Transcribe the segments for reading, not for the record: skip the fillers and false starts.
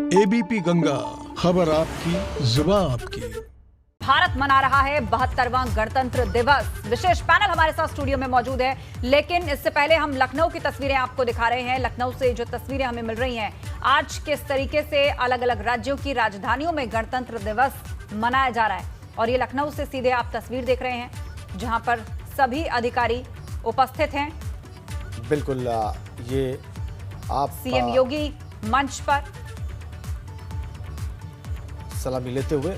ABP Ganga, खबर आपकी, जुबान आपकी। भारत मना रहा है 72वां गणतंत्र दिवस। विशेष पैनल हमारे साथ स्टूडियो में मौजूद है, लेकिन इससे पहले हम लखनऊ की तस्वीरें आपको दिखा रहे हैं। लखनऊ से जो तस्वीरें हमें मिल रही हैं, आज किस तरीके से अलग अलग राज्यों की राजधानियों में गणतंत्र दिवस मनाया जा रहा है। और ये लखनऊ से सीधे आप तस्वीर देख रहे हैं, जहां पर सभी अधिकारी उपस्थित हैं। बिल्कुल, ये आप सीएम योगी मंच पर सलामी लेते हुए,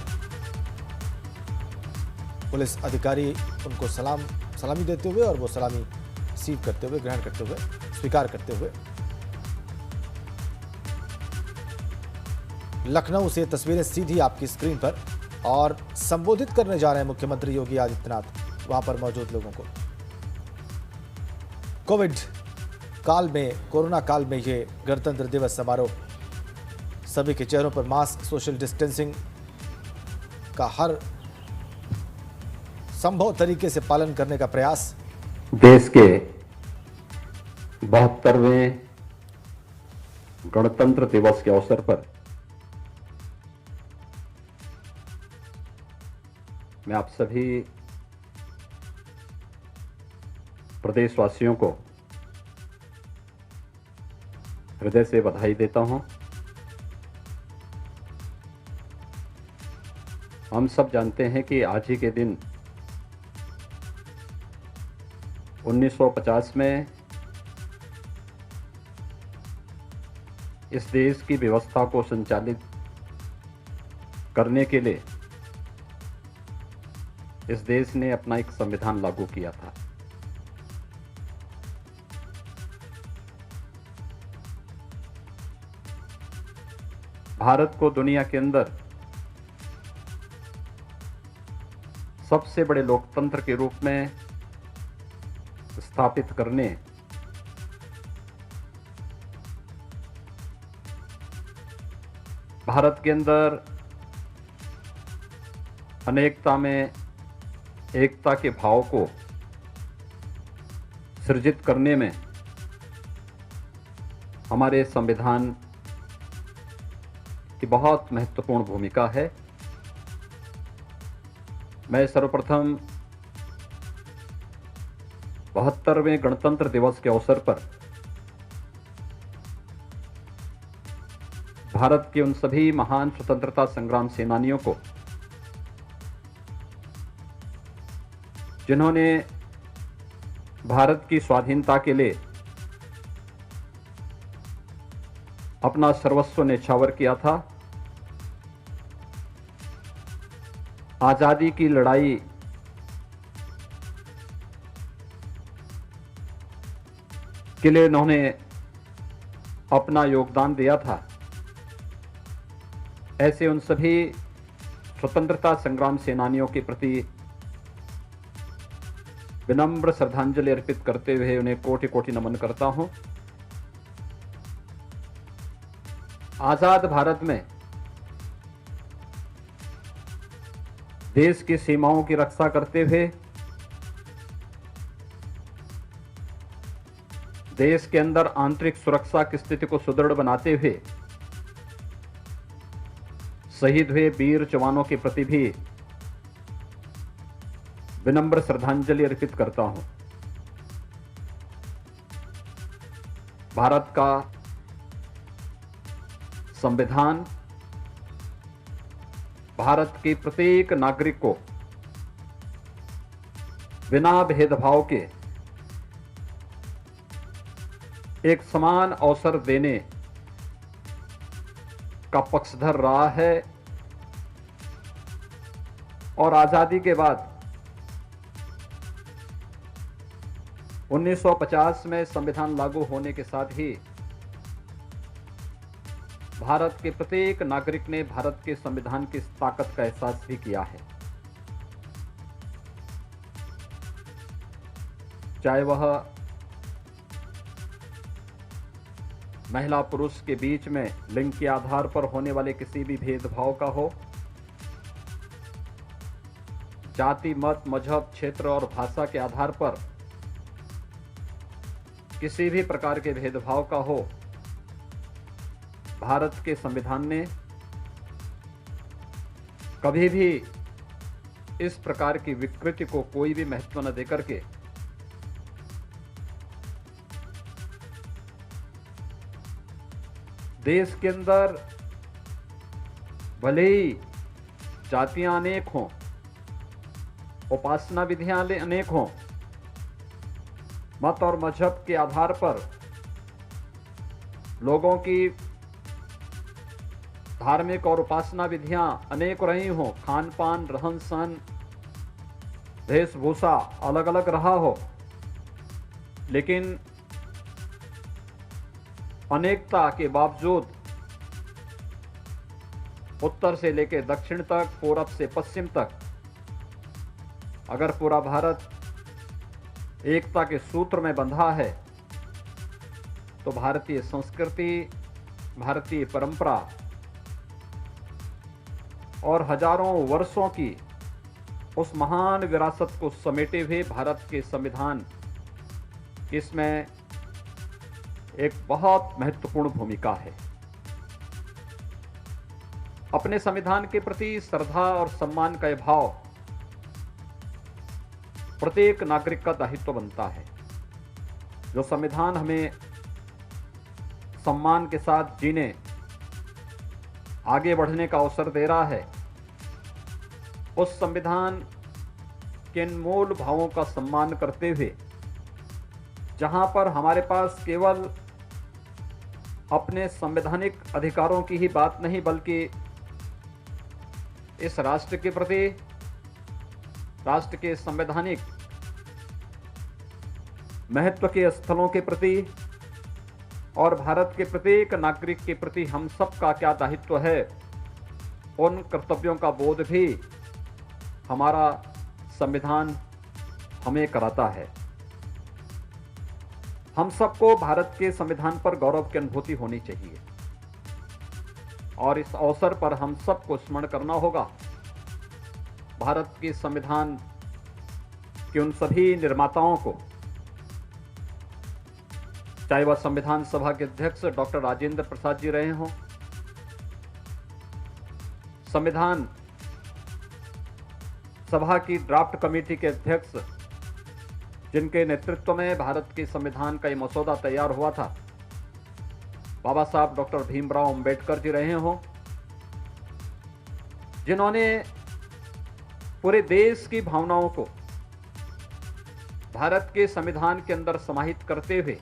पुलिस अधिकारी उनको सलामी देते हुए और वो सलामी रिसीव करते हुए, ग्रहण करते हुए, स्वीकार करते हुए। लखनऊ से तस्वीरें सीधी आपकी स्क्रीन पर, और संबोधित करने जा रहे हैं मुख्यमंत्री योगी आदित्यनाथ वहां पर मौजूद लोगों को। कोविड काल में, कोरोना काल में ये गणतंत्र दिवस समारोह, सभी के चेहरों पर मास्क, सोशल डिस्टेंसिंग का हर संभव तरीके से पालन करने का प्रयास। देश के 72वें गणतंत्र दिवस के अवसर पर मैं आप सभी प्रदेशवासियों को हृदय से बधाई देता हूं। हम सब जानते हैं कि आज ही के दिन 1950 में इस देश की व्यवस्था को संचालित करने के लिए इस देश ने अपना एक संविधान लागू किया था। भारत को दुनिया के अंदर सबसे बड़े लोकतंत्र के रूप में स्थापित करने, भारत के अंदर अनेकता में एकता के भाव को सृजित करने में हमारे संविधान की बहुत महत्वपूर्ण भूमिका है। मैं सर्वप्रथम 72वें गणतंत्र दिवस के अवसर पर भारत के उन सभी महान स्वतंत्रता संग्राम सेनानियों को, जिन्होंने भारत की स्वाधीनता के लिए अपना सर्वस्व न्यौछावर किया था, आजादी की लड़ाई के लिए उन्होंने अपना योगदान दिया था, ऐसे उन सभी स्वतंत्रता संग्राम सेनानियों के प्रति विनम्र श्रद्धांजलि अर्पित करते हुए उन्हें कोटि कोटि नमन करता हूं। आजाद भारत में देश की सीमाओं की रक्षा करते हुए, देश के अंदर आंतरिक सुरक्षा की स्थिति को सुदृढ़ बनाते हुए शहीद हुए वीर जवानों के प्रति भी विनम्र श्रद्धांजलि अर्पित करता हूं। भारत का संविधान भारत के प्रत्येक नागरिक को बिना भेदभाव के एक समान अवसर देने का पक्षधर रहा है, और आजादी के बाद 1950 में संविधान लागू होने के साथ ही भारत के प्रत्येक नागरिक ने भारत के संविधान की ताकत का एहसास भी किया है। चाहे वह महिला पुरुष के बीच में लिंग के आधार पर होने वाले किसी भी भेदभाव का हो, जाति, मत, मजहब, क्षेत्र और भाषा के आधार पर किसी भी प्रकार के भेदभाव का हो, भारत के संविधान ने कभी भी इस प्रकार की विकृति को कोई भी महत्व न देकर के देश के अंदर भले ही जातियां अनेक हों, उपासना विधियां अनेक हों, मत और मजहब के आधार पर लोगों की धार्मिक और उपासना विधियां अनेक रही हों, खान पान, रहन सहन, वेशभूषा अलग अलग रहा हो, लेकिन अनेकता के बावजूद उत्तर से लेकर दक्षिण तक, पूरब से पश्चिम तक अगर पूरा भारत एकता के सूत्र में बंधा है तो भारतीय संस्कृति, भारतीय परंपरा और हजारों वर्षों की उस महान विरासत को समेटे हुए भारत के संविधान, इसमें एक बहुत महत्वपूर्ण भूमिका है। अपने संविधान के प्रति श्रद्धा और सम्मान का यह भाव प्रत्येक नागरिक का दायित्व बनता है। जो संविधान हमें सम्मान के साथ जीने, आगे बढ़ने का अवसर दे रहा है, उस संविधान के इन मूल भावों का सम्मान करते हुए जहां पर हमारे पास केवल अपने संवैधानिक अधिकारों की ही बात नहीं बल्कि इस राष्ट्र के प्रति, राष्ट्र के संवैधानिक महत्व के स्थलों के प्रति और भारत के प्रत्येक नागरिक के प्रति हम सब का क्या दायित्व है, उन कर्तव्यों का बोध भी हमारा संविधान हमें कराता है। हम सबको भारत के संविधान पर गौरव की अनुभूति होनी चाहिए और इस अवसर पर हम सबको स्मरण करना होगा भारत के संविधान के उन सभी निर्माताओं को, चाहे वह संविधान सभा के अध्यक्ष डॉक्टर राजेंद्र प्रसाद जी रहे हों, संविधान सभा की ड्राफ्ट कमेटी के अध्यक्ष जिनके नेतृत्व में भारत के संविधान का ये मसौदा तैयार हुआ था, बाबा साहब डॉक्टर भीमराव अंबेडकर जी रहे हों, जिन्होंने पूरे देश की भावनाओं को भारत के संविधान के अंदर समाहित करते हुए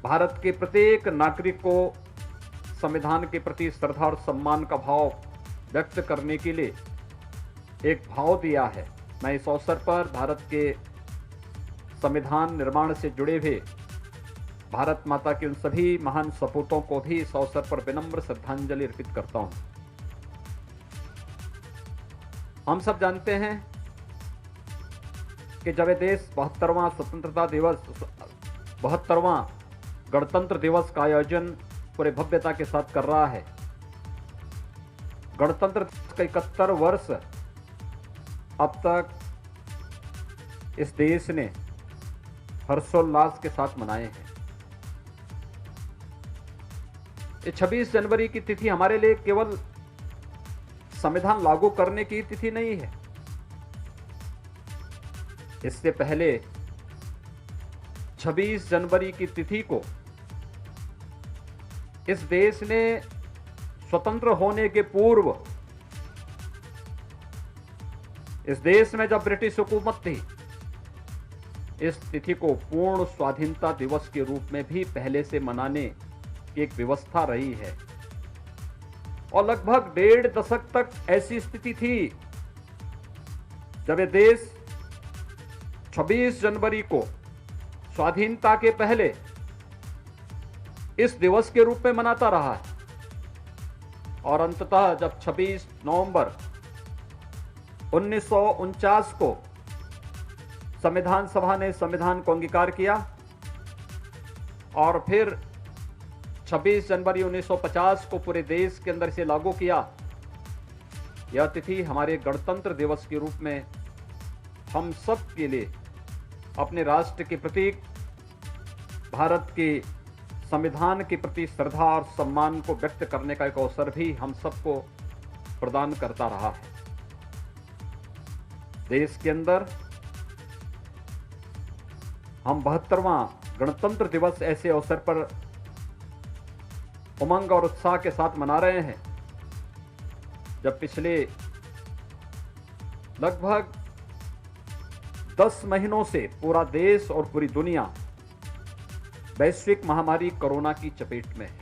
भारत के प्रत्येक नागरिक को संविधान के प्रति श्रद्धा और सम्मान का भाव व्यक्त करने के लिए एक भाव दिया है। मैं इस अवसर पर भारत के संविधान निर्माण से जुड़े हुए भारत माता के उन सभी महान सपूतों को भी इस अवसर पर विनम्र श्रद्धांजलि अर्पित करता हूं। हम सब जानते हैं कि जब यह देश 72वां स्वतंत्रता दिवस, 72वां गणतंत्र दिवस का आयोजन पूरे भव्यता के साथ कर रहा है, गणतंत्र का 71 वर्ष अब तक इस देश ने हर्षोल्लास के साथ मनाए हैं। ये 26 जनवरी की तिथि हमारे लिए केवल संविधान लागू करने की तिथि नहीं है। इससे पहले 26 जनवरी की तिथि को इस देश ने स्वतंत्र होने के पूर्व, इस देश में जब ब्रिटिश हुकूमत थी, इस तिथि को पूर्ण स्वाधीनता दिवस के रूप में भी पहले से मनाने की एक व्यवस्था रही है और लगभग 1.5 दशक तक ऐसी स्थिति थी जब यह देश 26 जनवरी को स्वाधीनता के पहले इस दिवस के रूप में मनाता रहा है और अंततः जब 26 नवंबर 1949 को संविधान सभा ने संविधान को अंगीकार किया और फिर 26 जनवरी 1950 को पूरे देश के अंदर से लागू किया, यह तिथि हमारे गणतंत्र दिवस के रूप में हम सब के लिए अपने राष्ट्र के प्रतीक, भारत के संविधान के प्रति श्रद्धा और सम्मान को व्यक्त करने का एक अवसर भी हम सबको प्रदान करता रहा है। देश के अंदर हम 72वां गणतंत्र दिवस ऐसे अवसर पर उमंग और उत्साह के साथ मना रहे हैं जब पिछले लगभग 10 महीनों से पूरा देश और पूरी दुनिया वैश्विक महामारी कोरोना की चपेट में है।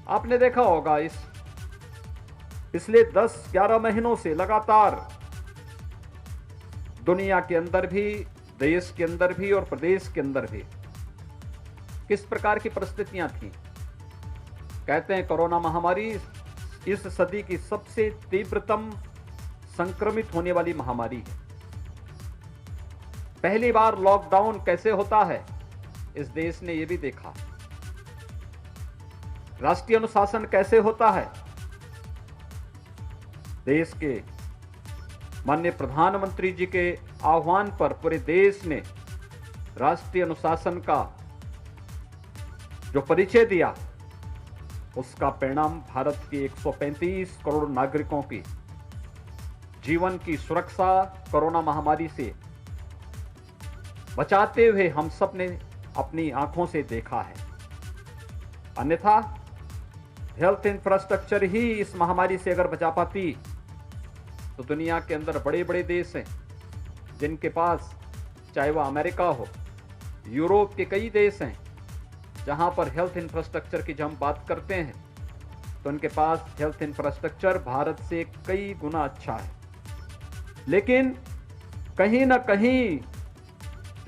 आपने देखा होगा इस पिछले 10-11 महीनों से लगातार दुनिया के अंदर भी, देश के अंदर भी और प्रदेश के अंदर भी किस प्रकार की परिस्थितियां थी। कहते हैं कोरोना महामारी इस सदी की सबसे तीव्रतम संक्रमित होने वाली महामारी है। पहली बार लॉकडाउन कैसे होता है इस देश ने यह भी देखा। राष्ट्रीय अनुशासन कैसे होता है, देश के माननीय प्रधानमंत्री जी के आह्वान पर पूरे देश ने राष्ट्रीय अनुशासन का जो परिचय दिया, उसका परिणाम भारत के 135 करोड़ नागरिकों की जीवन की सुरक्षा कोरोना महामारी से बचाते हुए हम सब ने अपनी आंखों से देखा है। अन्यथा हेल्थ इंफ्रास्ट्रक्चर ही इस महामारी से अगर बचा पाती तो दुनिया के अंदर बड़े बड़े देश हैं जिनके पास, चाहे वह अमेरिका हो, यूरोप के कई देश हैं जहां पर हेल्थ इंफ्रास्ट्रक्चर की जब हम बात करते हैं तो उनके पास हेल्थ इंफ्रास्ट्रक्चर भारत से कई गुना अच्छा है। लेकिन कहीं ना कहीं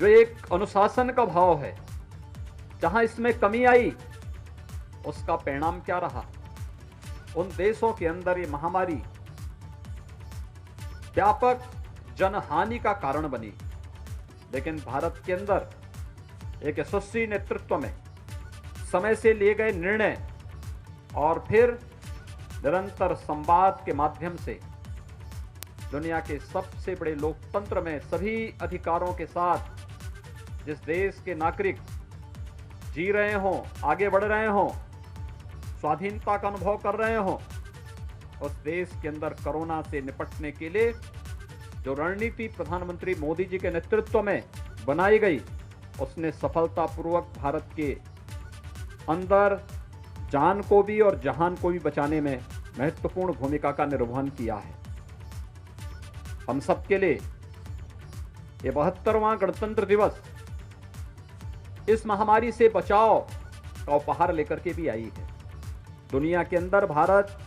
जो एक अनुशासन का भाव है, जहां इसमें कमी आई, उसका परिणाम क्या रहा। उन देशों के अंदर ये महामारी व्यापक जनहानि का कारण बनी, लेकिन भारत के अंदर एक यशस्वी नेतृत्व में समय से लिए गए निर्णय और फिर निरंतर संवाद के माध्यम से दुनिया के सबसे बड़े लोकतंत्र में सभी अधिकारों के साथ जिस देश के नागरिक जी रहे हों, आगे बढ़ रहे हों, स्वाधीनता का अनुभव कर रहे हों, उस देश के अंदर कोरोना से निपटने के लिए जो रणनीति प्रधानमंत्री मोदी जी के नेतृत्व में बनाई गई, उसने सफलतापूर्वक भारत के अंदर जान को भी और जहान को भी बचाने में महत्वपूर्ण भूमिका का निर्वहन किया है। हम सबके लिए ये 72वां गणतंत्र दिवस इस महामारी से बचाव का उपहार लेकर के भी आई है। दुनिया के अंदर भारत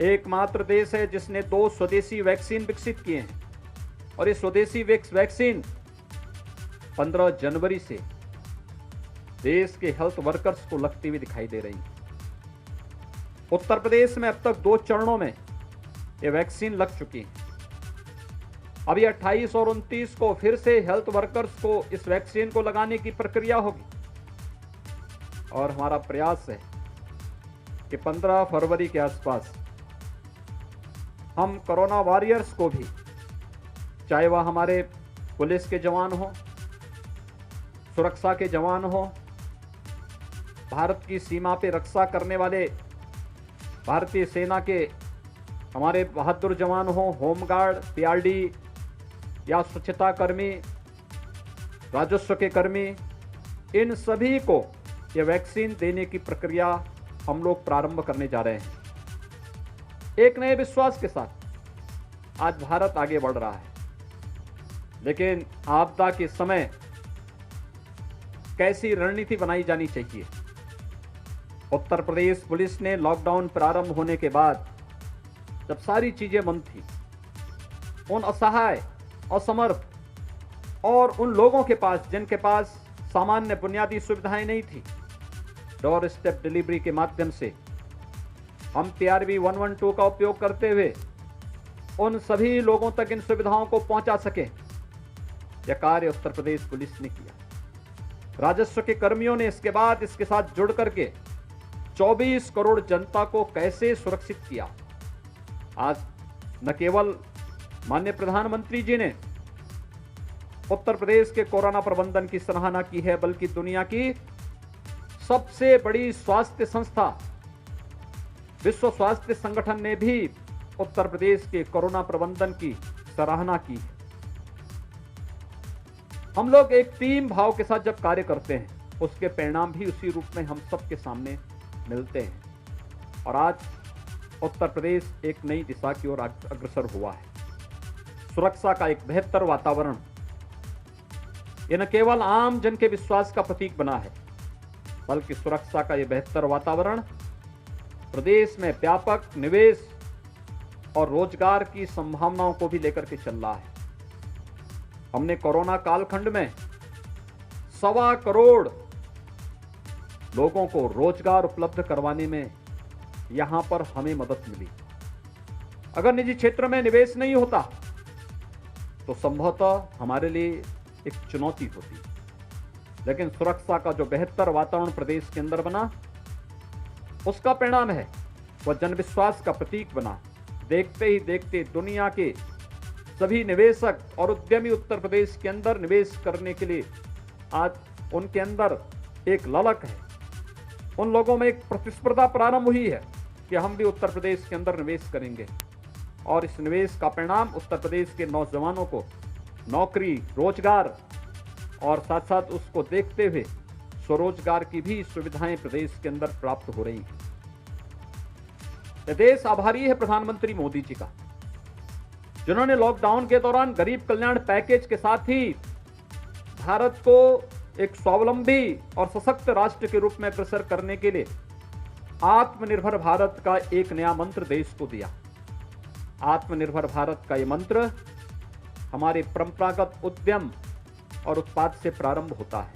एकमात्र देश है जिसने 2 स्वदेशी वैक्सीन विकसित किए हैं और ये स्वदेशी वैक्सीन 15 जनवरी से देश के हेल्थ वर्कर्स को लगती हुई दिखाई दे रही है। उत्तर प्रदेश में अब तक 2 चरणों में ये वैक्सीन लग चुकी है। अभी 28 और 29 को फिर से हेल्थ वर्कर्स को इस वैक्सीन को लगाने की प्रक्रिया होगी और हमारा प्रयास है कि 15 फरवरी के आसपास हम कोरोना वॉरियर्स को भी, चाहे वह हमारे पुलिस के जवान हो, सुरक्षा के जवान हो, भारत की सीमा पे रक्षा करने वाले भारतीय सेना के हमारे बहादुर जवान हो, होमगार्ड, पीआरडी या स्वच्छता कर्मी, राजस्व के कर्मी, इन सभी को ये वैक्सीन देने की प्रक्रिया हम लोग प्रारंभ करने जा रहे हैं। एक नए विश्वास के साथ आज भारत आगे बढ़ रहा है, लेकिन आपदा के समय कैसी रणनीति बनाई जानी चाहिए। उत्तर प्रदेश पुलिस ने लॉकडाउन प्रारंभ होने के बाद जब सारी चीजें बंद थी, उन असहाय, असमर्थ और उन लोगों के पास जिनके पास सामान्य बुनियादी सुविधाएं नहीं थी, डोर स्टेप डिलीवरी के माध्यम से हम PRV 112 का उपयोग करते हुए उन सभी लोगों तक इन सुविधाओं को पहुंचा सके। यह कार्य उत्तर प्रदेश पुलिस ने किया। राजस्व के कर्मियों ने इसके बाद इसके साथ जुड़ करके 24 करोड़ जनता को कैसे सुरक्षित किया। आज न केवल माननीय प्रधानमंत्री जी ने उत्तर प्रदेश के कोरोना प्रबंधन की सराहना की है, बल्कि दुनिया की सबसे बड़ी स्वास्थ्य संस्था विश्व स्वास्थ्य संगठन ने भी उत्तर प्रदेश के कोरोना प्रबंधन की सराहना की है। हम लोग एक टीम भाव के साथ जब कार्य करते हैं, उसके परिणाम भी उसी रूप में हम सबके सामने मिलते हैं। और आज उत्तर प्रदेश एक नई दिशा की ओर अग्रसर हुआ है। सुरक्षा का एक बेहतर वातावरण ये न केवल आम जन के विश्वास का प्रतीक बना है, बल्कि सुरक्षा का यह बेहतर वातावरण प्रदेश में व्यापक निवेश और रोजगार की संभावनाओं को भी लेकर के चल रहा है। हमने कोरोना कालखंड में 1.25 करोड़ लोगों को रोजगार उपलब्ध करवाने में यहां पर हमें मदद मिली। अगर निजी क्षेत्र में निवेश नहीं होता तो संभवतः हमारे लिए एक चुनौती होती, लेकिन सुरक्षा का जो बेहतर वातावरण प्रदेश के अंदर बना, उसका परिणाम है वह जनविश्वास का प्रतीक बना। देखते ही देखते दुनिया के सभी निवेशक और उद्यमी उत्तर प्रदेश के अंदर निवेश करने के लिए आज उनके अंदर एक ललक है। उन लोगों में एक प्रतिस्पर्धा प्रारंभ हुई है कि हम भी उत्तर प्रदेश के अंदर निवेश करेंगे, और इस निवेश का परिणाम उत्तर प्रदेश के नौजवानों को नौकरी, रोजगार और साथ साथ उसको देखते हुए स्वरोजगार की भी सुविधाएं प्रदेश के अंदर प्राप्त हो रही हैं। देश आभारी है प्रधानमंत्री मोदी जी का, जिन्होंने लॉकडाउन के दौरान गरीब कल्याण पैकेज के साथ ही भारत को एक स्वावलंबी और सशक्त राष्ट्र के रूप में अग्रसर करने के लिए आत्मनिर्भर भारत का एक नया मंत्र देश को दिया। आत्मनिर्भर भारत का यह मंत्र हमारे परंपरागत उद्यम और उत्पाद से प्रारंभ होता है।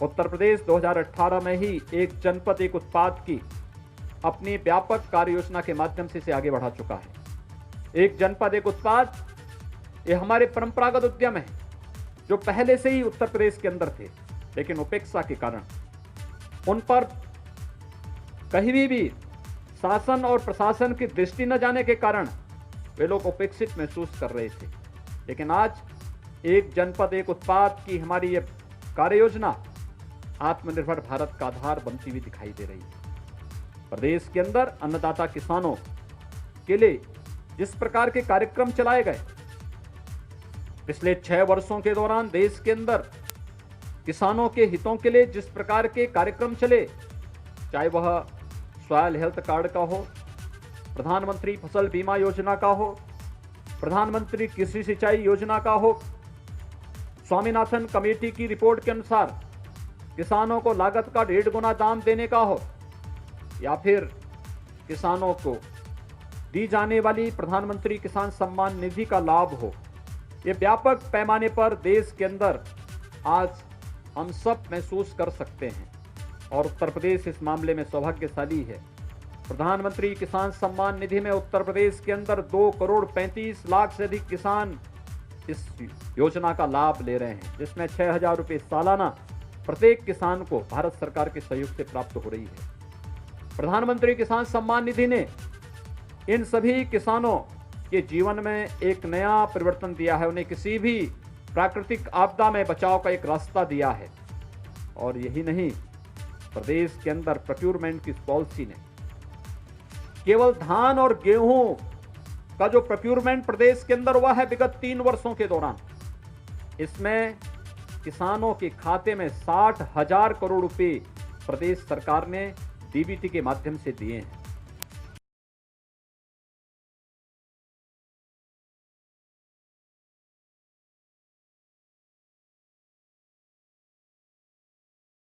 उत्तर प्रदेश 2018 में ही एक जनपद एक उत्पाद की अपनी व्यापक कार्य योजना के माध्यम से इसे आगे बढ़ा चुका है। एक जनपद एक उत्पाद ये हमारे परंपरागत उद्यम है, जो पहले से ही उत्तर प्रदेश के अंदर थे, लेकिन उपेक्षा के कारण उन पर कहीं भी शासन और प्रशासन की दृष्टि न जाने के कारण वे लोग उपेक्षित महसूस कर रहे थे। लेकिन आज एक जनपद एक उत्पाद की हमारी ये कार्य योजना आत्मनिर्भर भारत का आधार बनती हुई दिखाई दे रही है। प्रदेश के अंदर अन्नदाता किसानों के लिए जिस प्रकार के कार्यक्रम चलाए गए, पिछले 6 वर्षों के दौरान देश के अंदर किसानों के हितों के लिए जिस प्रकार के कार्यक्रम चले, चाहे वह सॉयल हेल्थ कार्ड का हो, प्रधानमंत्री फसल बीमा योजना का हो, प्रधानमंत्री कृषि सिंचाई योजना का हो, स्वामीनाथन कमेटी की रिपोर्ट के अनुसार किसानों को लागत का 1.5 गुना दाम देने का हो, या फिर किसानों को दी जाने वाली प्रधानमंत्री किसान सम्मान निधि का लाभ हो, ये व्यापक पैमाने पर देश के अंदर आज हम सब महसूस कर सकते हैं। और उत्तर प्रदेश इस मामले में सौभाग्यशाली है। प्रधानमंत्री किसान सम्मान निधि में उत्तर प्रदेश के अंदर 2 करोड़ 35 लाख से अधिक किसान इस योजना का लाभ ले रहे हैं, जिसमें 6,000 रुपये सालाना प्रत्येक किसान को भारत सरकार के सहयोग से प्राप्त हो रही है। प्रधानमंत्री किसान सम्मान निधि ने इन सभी किसानों के जीवन में एक नया परिवर्तन दिया है, उन्हें किसी भी प्राकृतिक आपदा में बचाव का एक रास्ता दिया है। और यही नहीं, प्रदेश के अंदर प्रोक्योरमेंट की पॉलिसी ने केवल धान और गेहूं का जो प्रोक्योरमेंट प्रदेश के अंदर हुआ है विगत 3 वर्षों के दौरान, इसमें किसानों के खाते में 60,000 करोड़ रुपए प्रदेश सरकार ने डीबीटी के माध्यम से दिए हैं।